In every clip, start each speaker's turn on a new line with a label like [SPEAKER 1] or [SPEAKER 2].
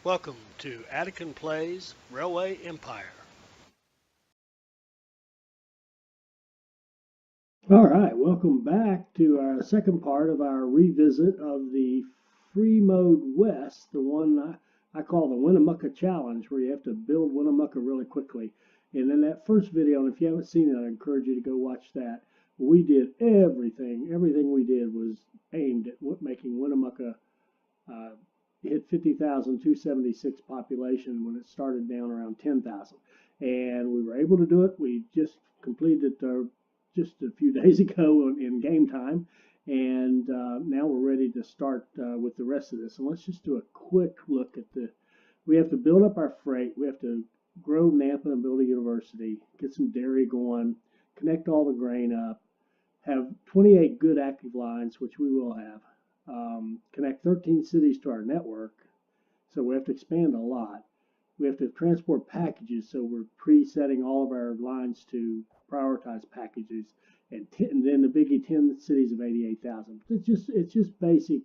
[SPEAKER 1] Welcome to Attican Plays Railway Empire.
[SPEAKER 2] All right, welcome back to our second part of our revisit of the Free Mode West, the one I call the Winnemucca Challenge, where you have to build Winnemucca really quickly. And in that first video, and if you haven't seen it, I encourage you to go watch that. We did everything. Everything we did was aimed at making Winnemucca uh, hit 50,276 population when it started down around 10,000. And we were able to do it. We just completed it just a few days ago in game time. And now we're ready to start with the rest of this. And let's just do a quick look at we have to build up our freight. We have to grow Nampa and build a university, get some dairy going, connect all the grain up, have 28 good active lines, which we will have, connect 13 cities to our network. So we have to expand a lot. We have to transport packages, so we're pre-setting all of our lines to prioritize packages. And then the biggie, 10 cities of 88,000. It's just basic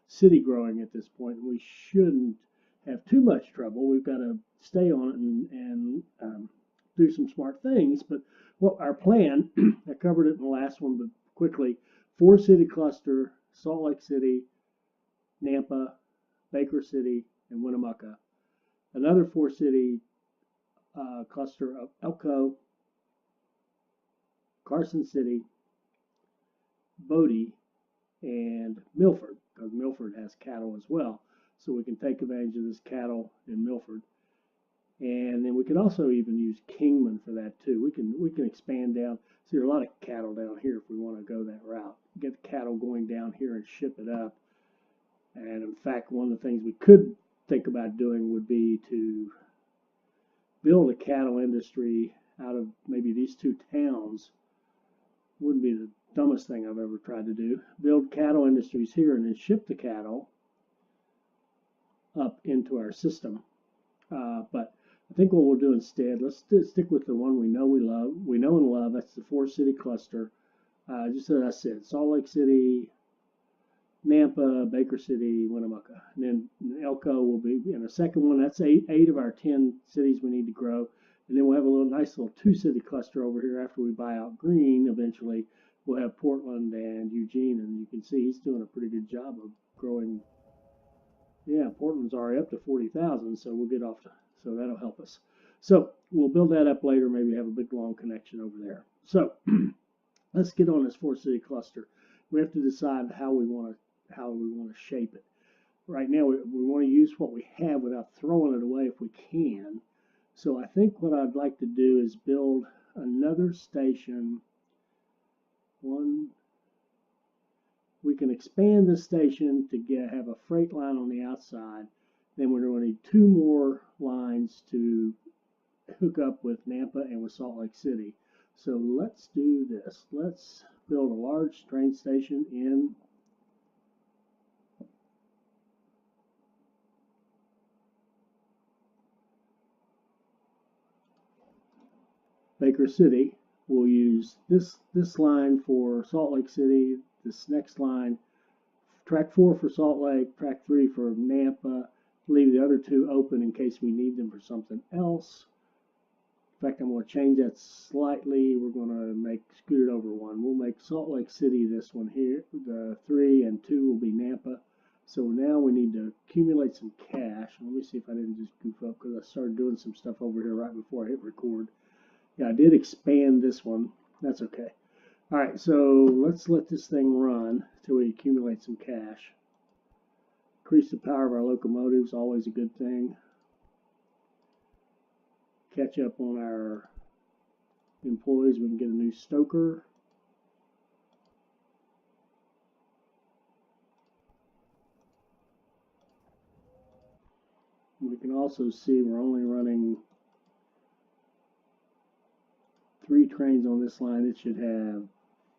[SPEAKER 2] city growing at this point. We shouldn't have too much trouble. We've got to stay on it and do some smart things. But what our plan, I covered it in the last one, but quickly, 4-city cluster, Salt Lake City, Nampa, Baker City, and Winnemucca. Another 4-city cluster of Elko, Carson City, Bodie, and Milford, because Milford has cattle as well. So we can take advantage of this cattle in Milford. And then we could also even use Kingman for that too. We can expand down. See, there are a lot of cattle down here if we want to go that route. Get the cattle going down here and ship it up. And in fact, one of the things we could think about doing would be to build a cattle industry out of maybe these two towns. Wouldn't be the dumbest thing I've ever tried to do. Build cattle industries here and then ship the cattle up into our system. But I think what we'll do instead, let's stick with the one we know and love. That's the 4-city cluster. Just as I said, Salt Lake City, Nampa, Baker City, Winnemucca. And then Elko will be in a second one. That's eight of our 10 cities we need to grow. And then we'll have a nice little 2-city cluster over here after we buy out Green. Eventually, we'll have Portland and Eugene. And you can see he's doing a pretty good job of growing. Yeah, Portland's already up to 40,000, so we'll get off. So that'll help us. So we'll build that up later. Maybe have a big long connection over there. So let's get on this 4-city cluster. We have to decide how we want to shape it. Right now, we want to use what we have without throwing it away if we can. So I think what I'd like to do is build another station. We can expand this station to have a freight line on the outside. Then we're going to need 2 more lines to hook up with Nampa and with Salt Lake City. So let's do this. Let's build a large train station in Baker City. We'll use this line for Salt Lake City, this next line, track 4 for Salt Lake, track 3 for Nampa, leave the other 2 open in case we need them for something else. In fact, I'm going to change that slightly. We're going to scoot it over 1. We'll make Salt Lake City this one here. The 3 and 2 will be Nampa. So now we need to accumulate some cash. Let me see if I didn't just goof up because I started doing some stuff over here right before I hit record. Yeah, I did expand this one. That's okay. All right, so let's let this thing run until we accumulate some cash. Increase the power of our locomotives, always a good thing. Catch up on our employees. We can get a new stoker. We can also see we're only running 3 trains on this line. It should have,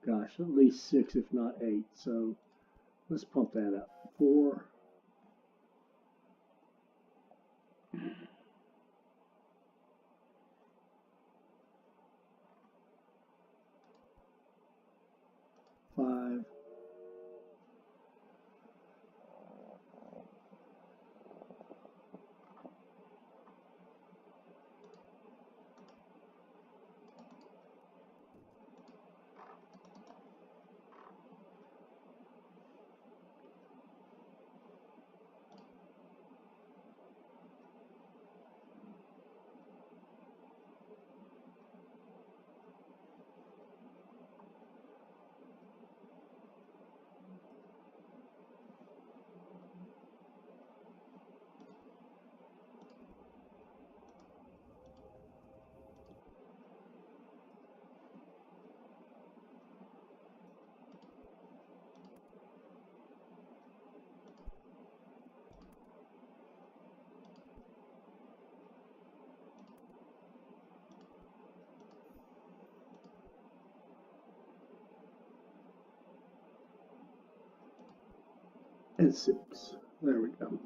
[SPEAKER 2] gosh, at least 6, if not 8. So let's pump that up. 4. 5. and 6. There we go.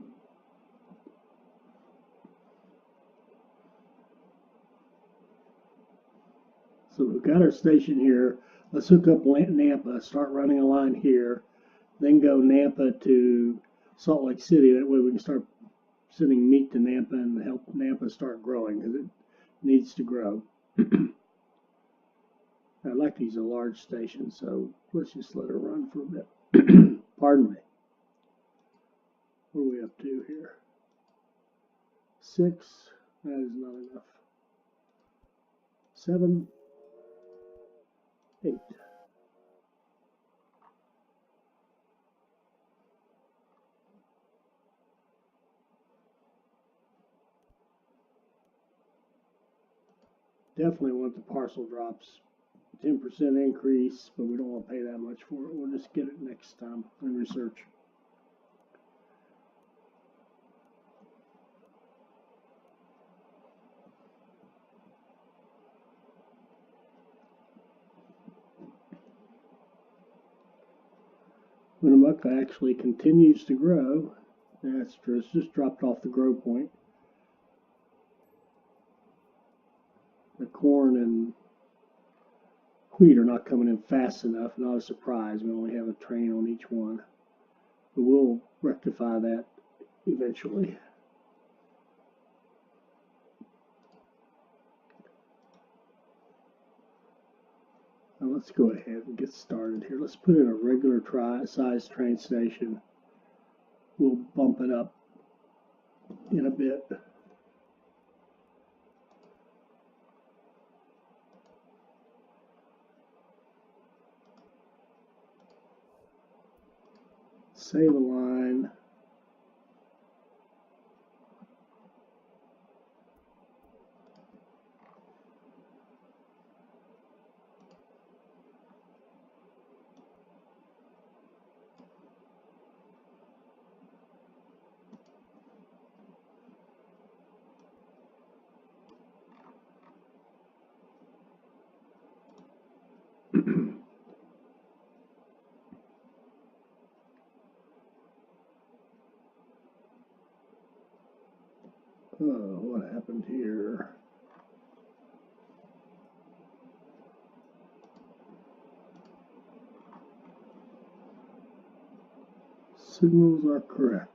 [SPEAKER 2] So we've got our station here. Let's hook up Nampa, start running a line here, then go Nampa to Salt Lake City. That way we can start sending meat to Nampa and help Nampa start growing because it needs to grow. I'd like to use a large station, so let's just let her run for a bit. Pardon me. What are we up to here? 6. That is not enough. 7. 8. Definitely want the parcel drops. 10% increase, but we don't want to pay that much for it. We'll just get it next time in research. Winnemucca actually continues to grow. That's true. It's just dropped off the grow point. The corn and wheat are not coming in fast enough. Not a surprise. We only have a train on each one. But we'll rectify that eventually. Now let's go ahead and get started here. Let's put in a regular size train station. We'll bump it up in a bit. Save a line. Oh, what happened here? Signals are correct.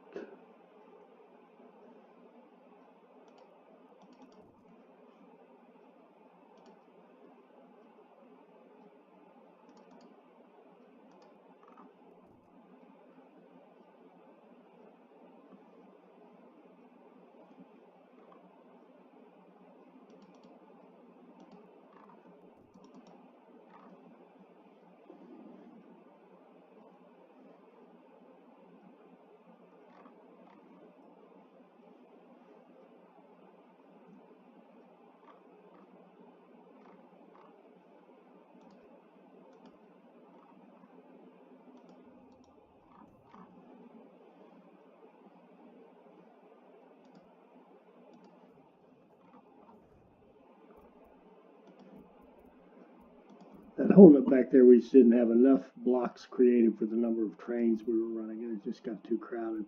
[SPEAKER 2] That holdup back there, we just didn't have enough blocks created for the number of trains we were running, and it just got too crowded.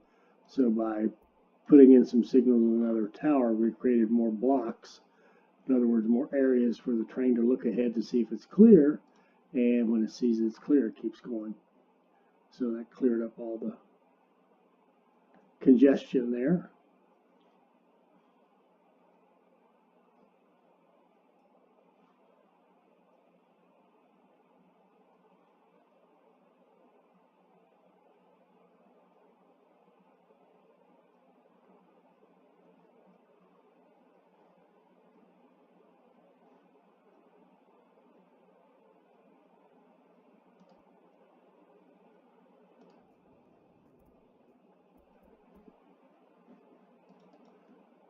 [SPEAKER 2] So by putting in some signals in another tower, we created more blocks. In other words, more areas for the train to look ahead to see if it's clear, and when it sees it's clear, it keeps going. So that cleared up all the congestion there.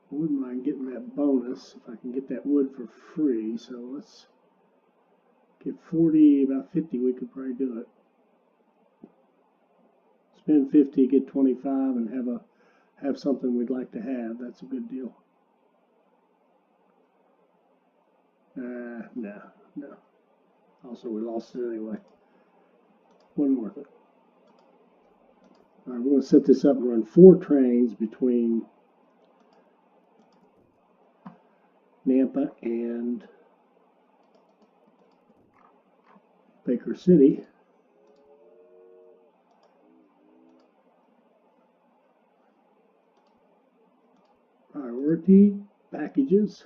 [SPEAKER 2] I wouldn't mind getting that bonus if I can get that wood for free. So let's get 40, about 50, we could probably do it. Spend 50, get 25, and have something we'd like to have. That's a good deal. No. Also, we lost it anyway. Wasn't worth it. All right, we're going to set this up and run 4 trains between Nampa and Baker City. Priority packages.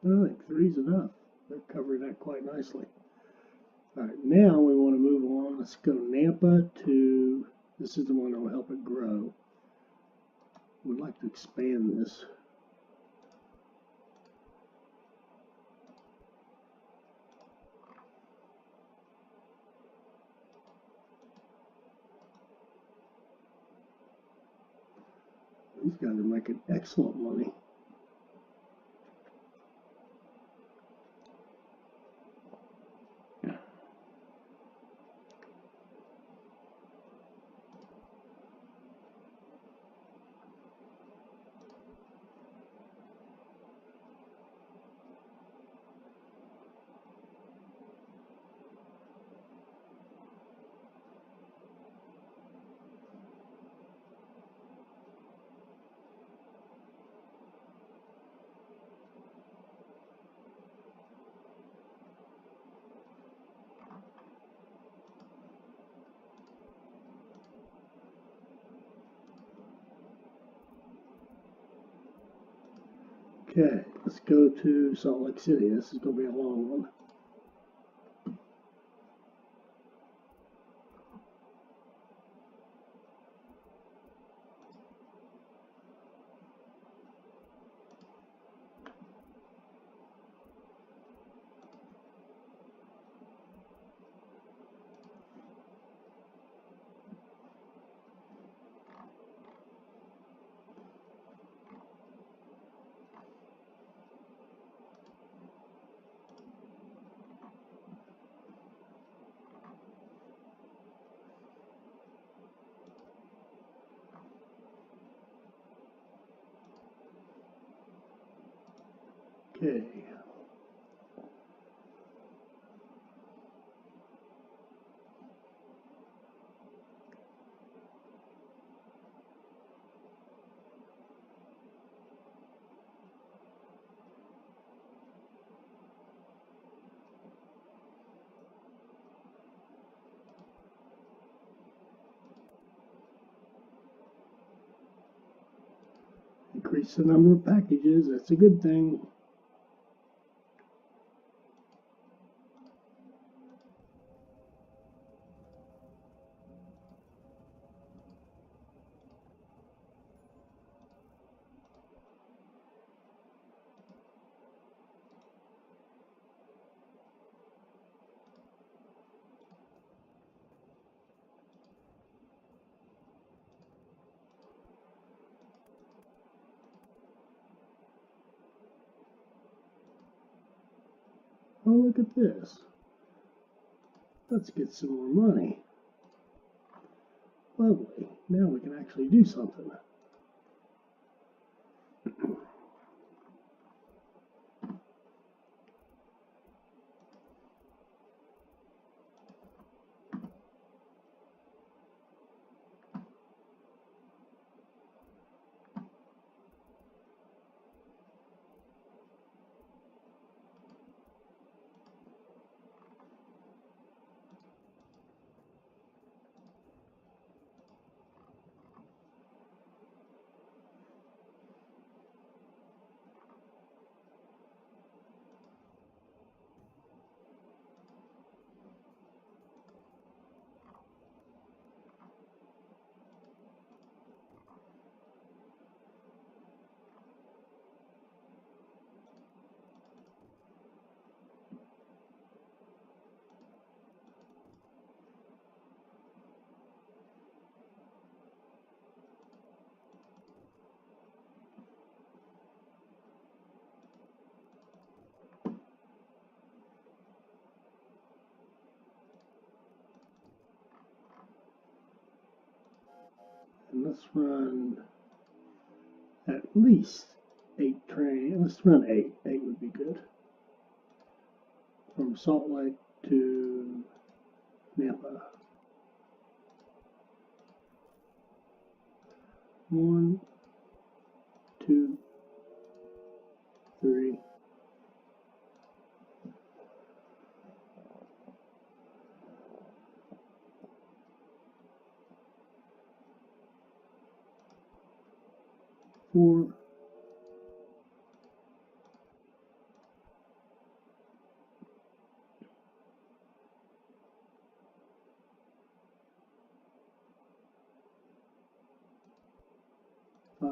[SPEAKER 2] I think 3's enough. They're covering that quite nicely. All right, now we want to move on. Let's go Nampa to, this is the one that will help it grow. We'd like to expand this. These guys are making excellent money. Okay, let's go to Salt Lake City. This is going to be a long one. Okay. Increase the number of packages. That's a good thing. Oh, look at this. Let's get some more money. Lovely. Now we can actually do something. And let's run at least 8 trains. Let's run 8. 8 would be good. From Salt Lake to Nampa. 1, 2, 3. 4. 5.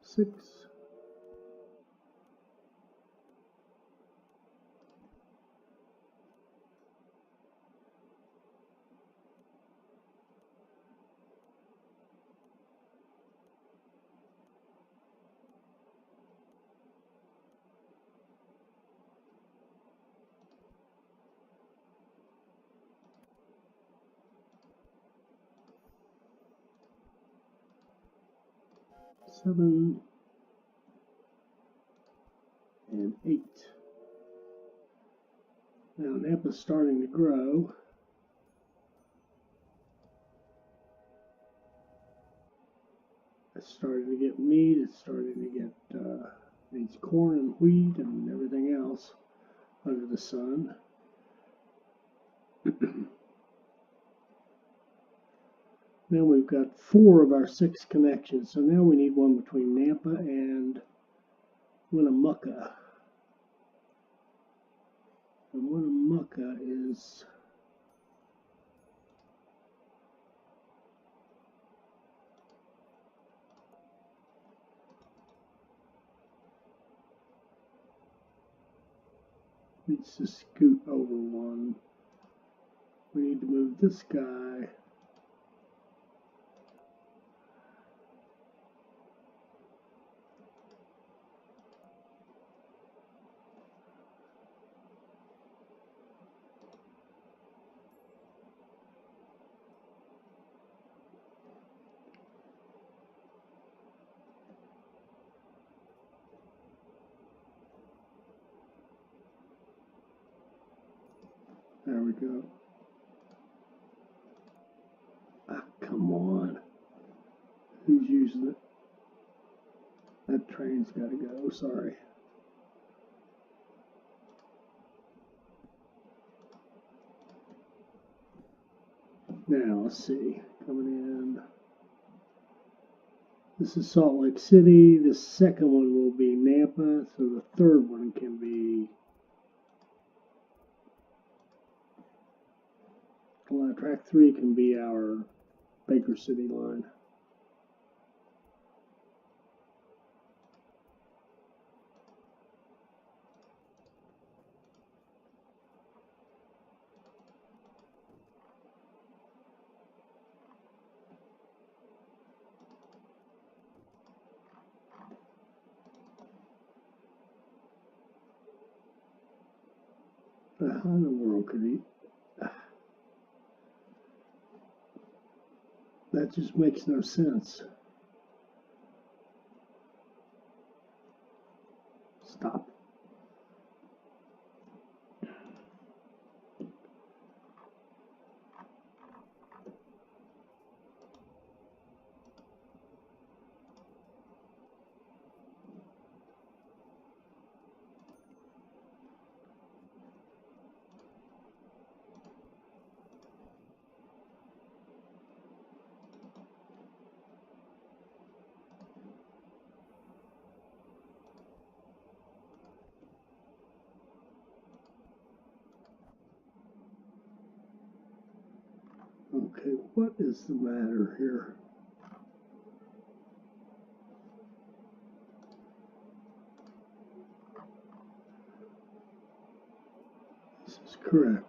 [SPEAKER 2] 6. 7 and 8. Now Napa's starting to grow. It's starting to get meat. It's starting to get needs corn and wheat and everything else under the sun. Now we've got 4 of our 6 connections. So now we need one between Nampa and Winnemucca. And Winnemucca is needs to scoot over one. We need to move this guy. There we go. Ah, come on. Who's using it? That train's got to go. Sorry. Now, let's see. Coming in. This is Salt Lake City. The second one will be Nampa. So the third one can be. Well, track 3 can be our Baker City line. How in the world could he? That just makes no sense. Stop. Okay, what is the matter here? This is correct.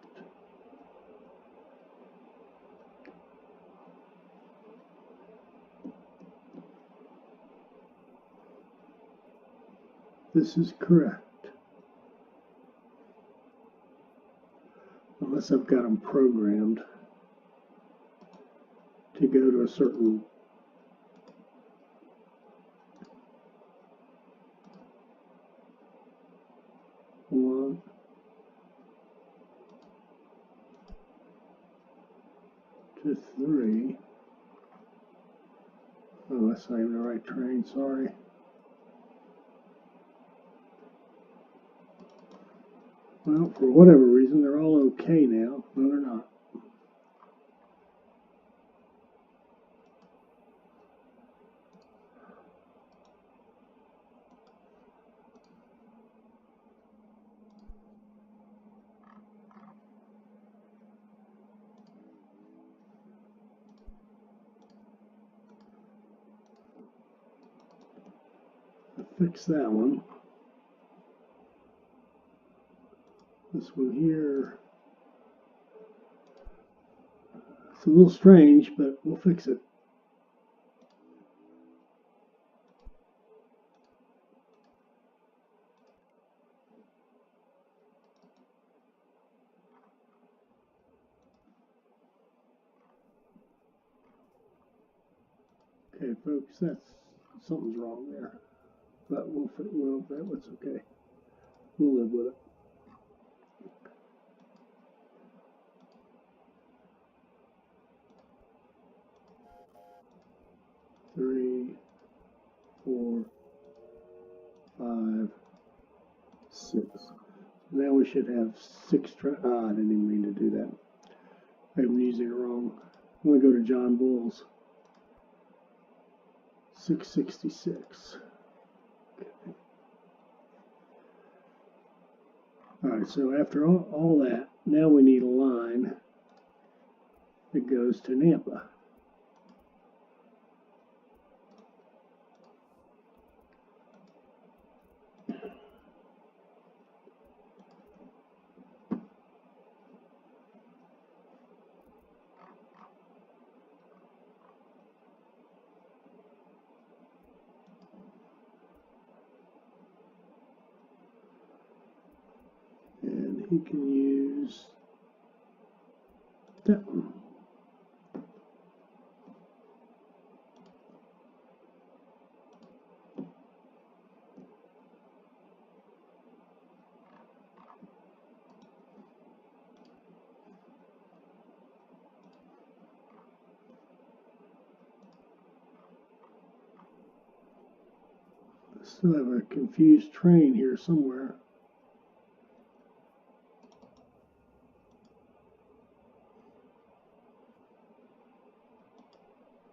[SPEAKER 2] this is correct. Unless I've got them programmed to go to a certain one, to 3. Oh, that's not even the right train, sorry. Well, for whatever reason, they're all okay now. No, they're not. I fixed that one. This one here, it's a little strange, but we'll fix it. Okay, folks, something's wrong there, but that's okay. We'll live with it. Three, 4, 5, 6. Now we should have 6 I didn't even mean to do that. I'm using it wrong. I'm going to go to John Bull's. 666. Okay. All right, so after all that, now we need a line that goes to Nampa. And he can use that one. Still have a confused train here somewhere.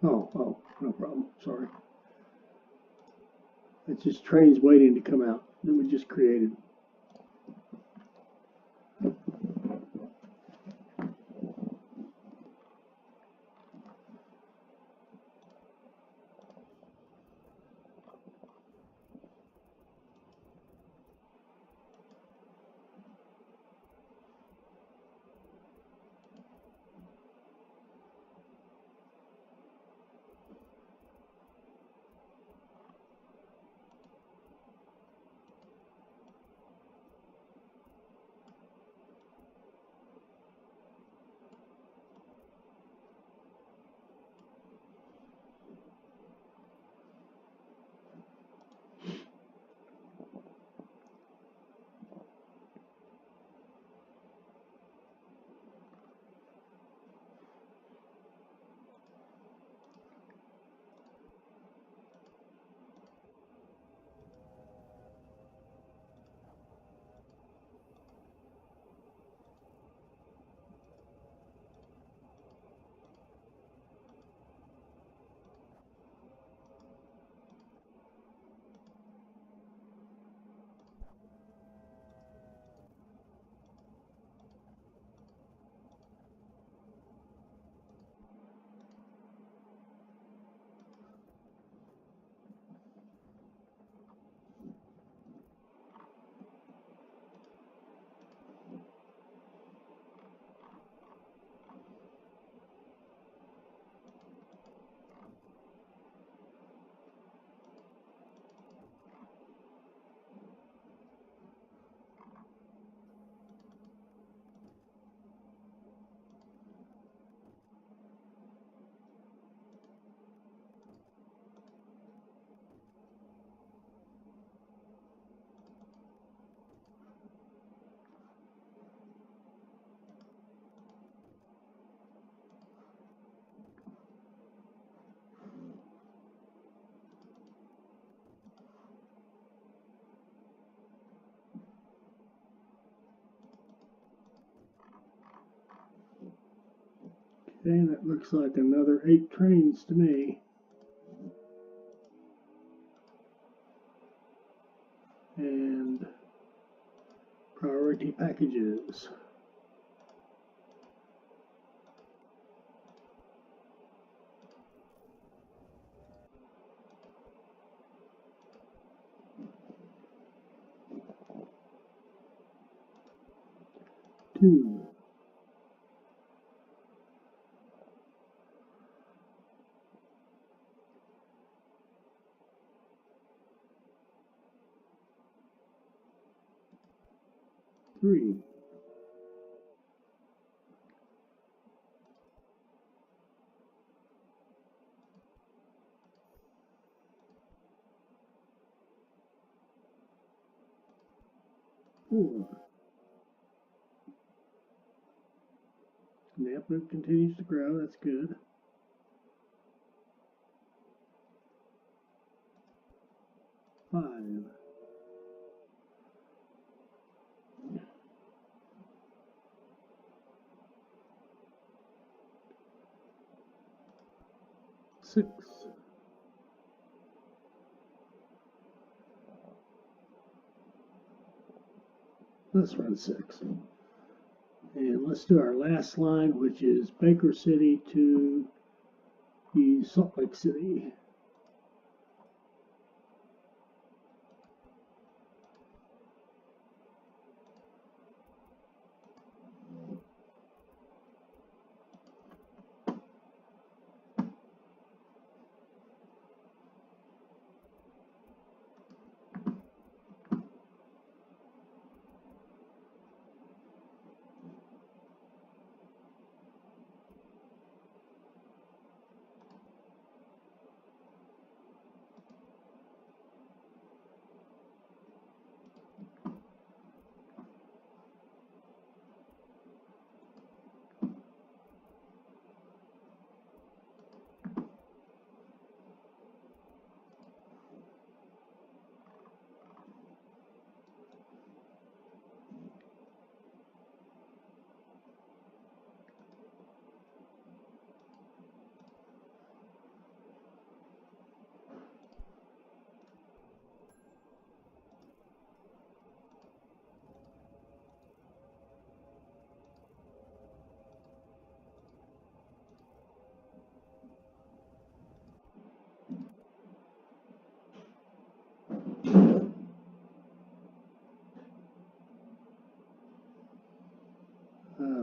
[SPEAKER 2] Oh, no problem. Sorry. It's just trains waiting to come out that we just created. And it looks like another 8 trains to me. And priority packages. Two. Three. Four. Nampa continues to grow, that's good. Five. Six. Let's run 6. And let's do our last line, which is Baker City to the Salt Lake City.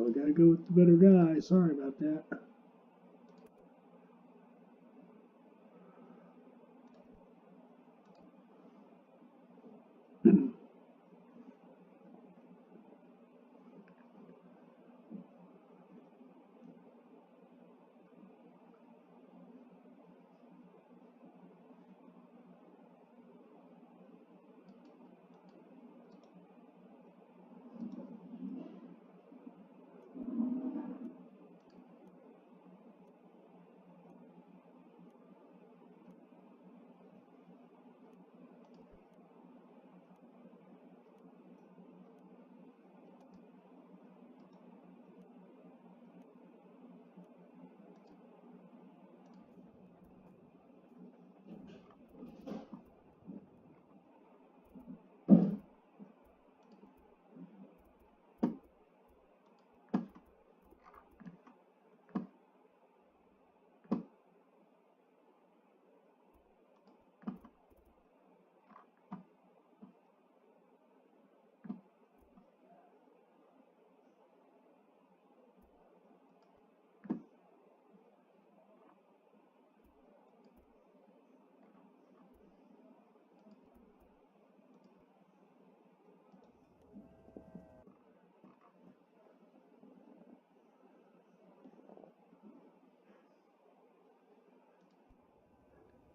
[SPEAKER 2] We gotta go with the better guy. Sorry about that.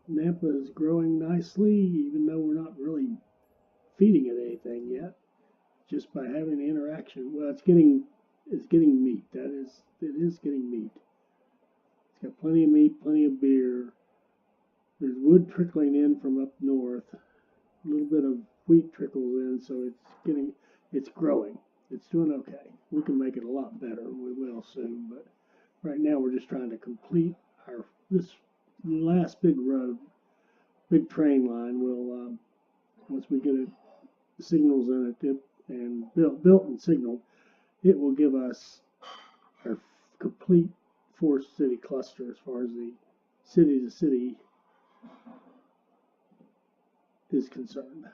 [SPEAKER 2] Nampa is growing nicely, even though we're not really feeding it anything yet. Just by having the interaction. Well, it's getting meat. It is getting meat. It's got plenty of meat, plenty of beer. There's wood trickling in from up north. A little bit of wheat trickles in, so it's growing. It's doing okay. We can make it a lot better. We will soon, but right now we're just trying to complete this last big road, big train line. Will once we get it, the signals in it and built and signaled, it will give us our complete four city cluster as far as the city to city is concerned.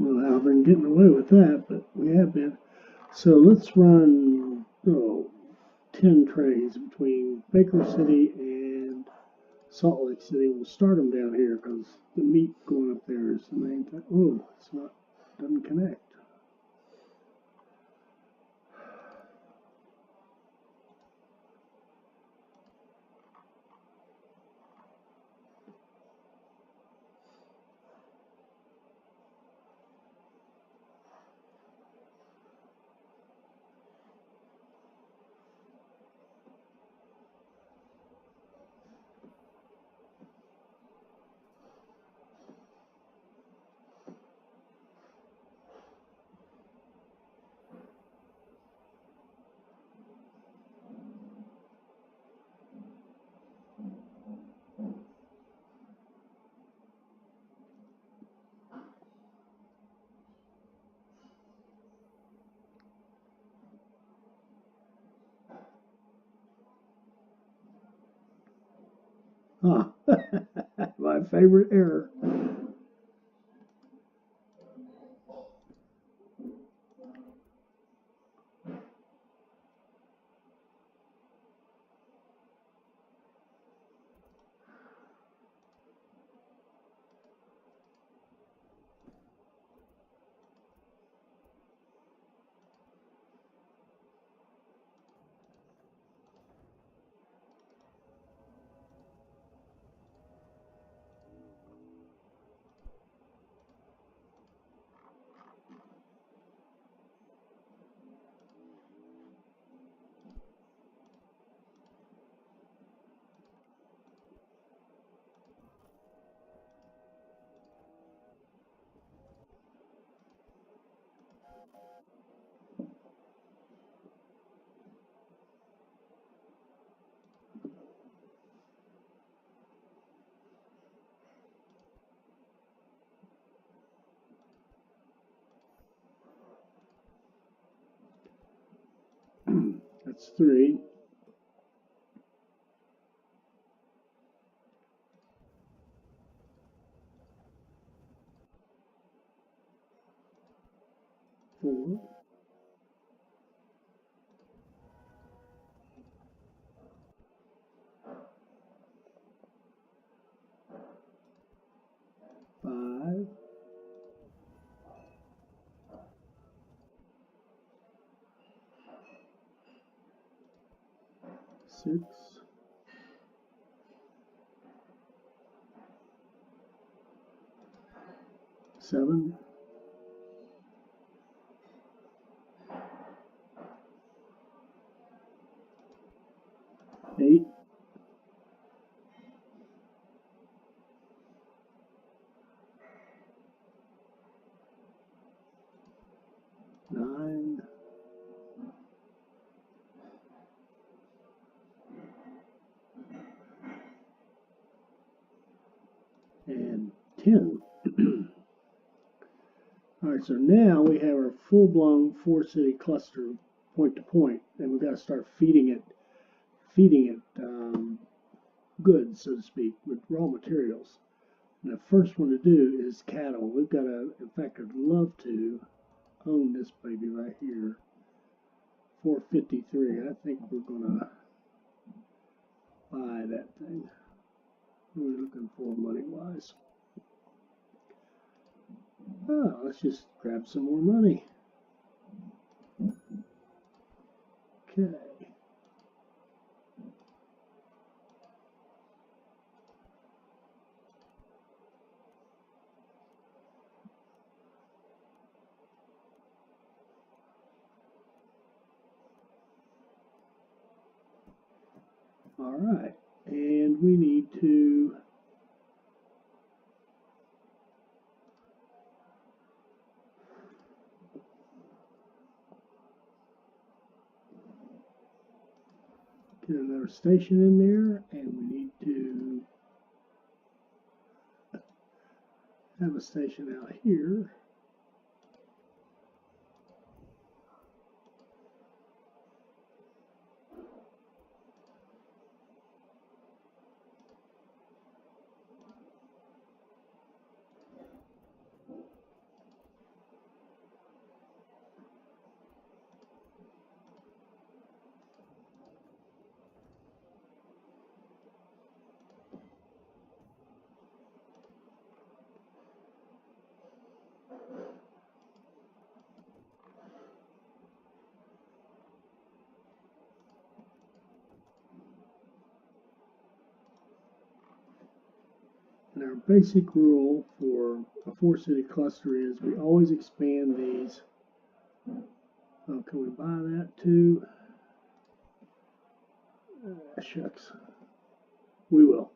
[SPEAKER 2] Well, I've been getting away with that, but we have been. So let's run 10 trays between Baker City and Salt Lake City. We'll start them down here because the meat going up there is the main thing. Oh, it's not, doesn't connect. Ah, my favorite error. That's 3. 4. 5. 6. 6, 7, 8, 9, and 10. All right, so now we have our full-blown 4-city cluster point to point, and we've got to start feeding it goods, so to speak, with raw materials. And the first one to do is cattle. We've got to, in fact, I'd love to own this baby right here. 453. I think we're gonna buy that thing. What are we looking for money-wise? Oh, let's just grab some more money. Okay. All right, and we need to get another station in there, and we need to have a station out here. And our basic rule for a 4-city cluster is we always expand these. Oh, can we buy that too? Shucks. We will.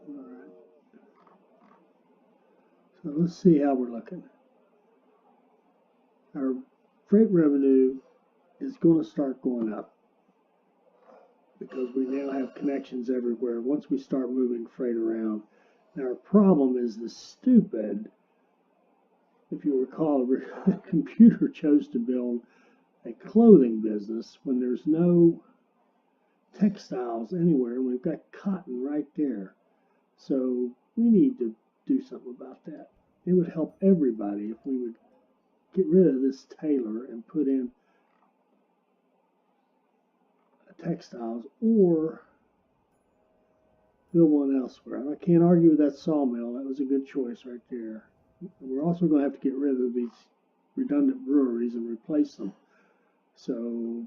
[SPEAKER 2] All right. So let's see how we're looking. Our freight revenue is going to start going up because we now have connections everywhere once we start moving freight around. Now our problem is the stupid, if you recall, the computer chose to build a clothing business when there's no textiles anywhere. We've got cotton right there. So we need to do something about that. It would help everybody if we would get rid of this tailor and put in textiles or build one elsewhere. And I can't argue with that sawmill. That was a good choice right there. We're also going to have to get rid of these redundant breweries and replace them. So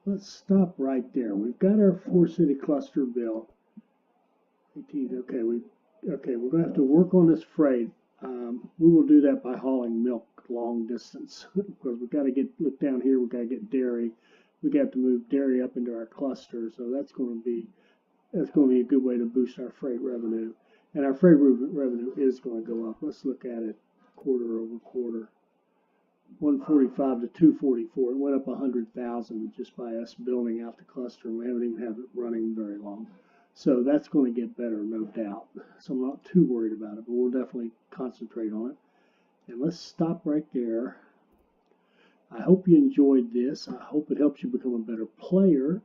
[SPEAKER 2] let's stop right there. We've got our 4-city cluster built. 18, okay, we're going to have to work on this freight. We will do that by hauling milk long distance because we've got to look down here, we've got to get dairy. we got to move dairy up into our cluster, so that's going to be a good way to boost our freight revenue. And our freight revenue is going to go up. Let's look at it quarter over quarter. 145 to 244. It went up 100,000 just by us building out the cluster, and we haven't even had it running very long. So that's going to get better, no doubt. So I'm not too worried about it, but we'll definitely concentrate on it. And let's stop right there. I hope you enjoyed this. I hope it helps you become a better player.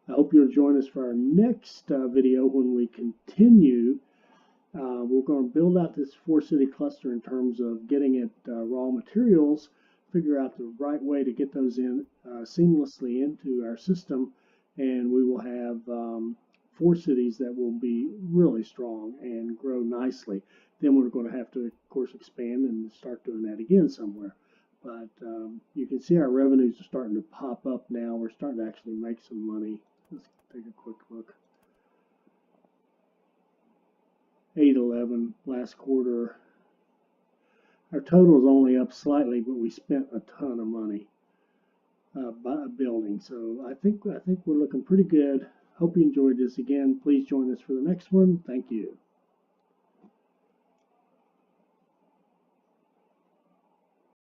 [SPEAKER 2] I hope you'll join us for our next video when we continue. We're going to build out this 4-city cluster in terms of getting it raw materials, figure out the right way to get those in seamlessly into our system, and we will have 4 cities that will be really strong and grow nicely. Then we're going to have to, of course, expand and start doing that again somewhere. But you can see our revenues are starting to pop up now. We're starting to actually make some money. Let's take a quick look. 811 last quarter. Our total is only up slightly, but we spent a ton of money building. So I think we're looking pretty good. Hope you enjoyed this. Again, please join us for the next one. Thank you.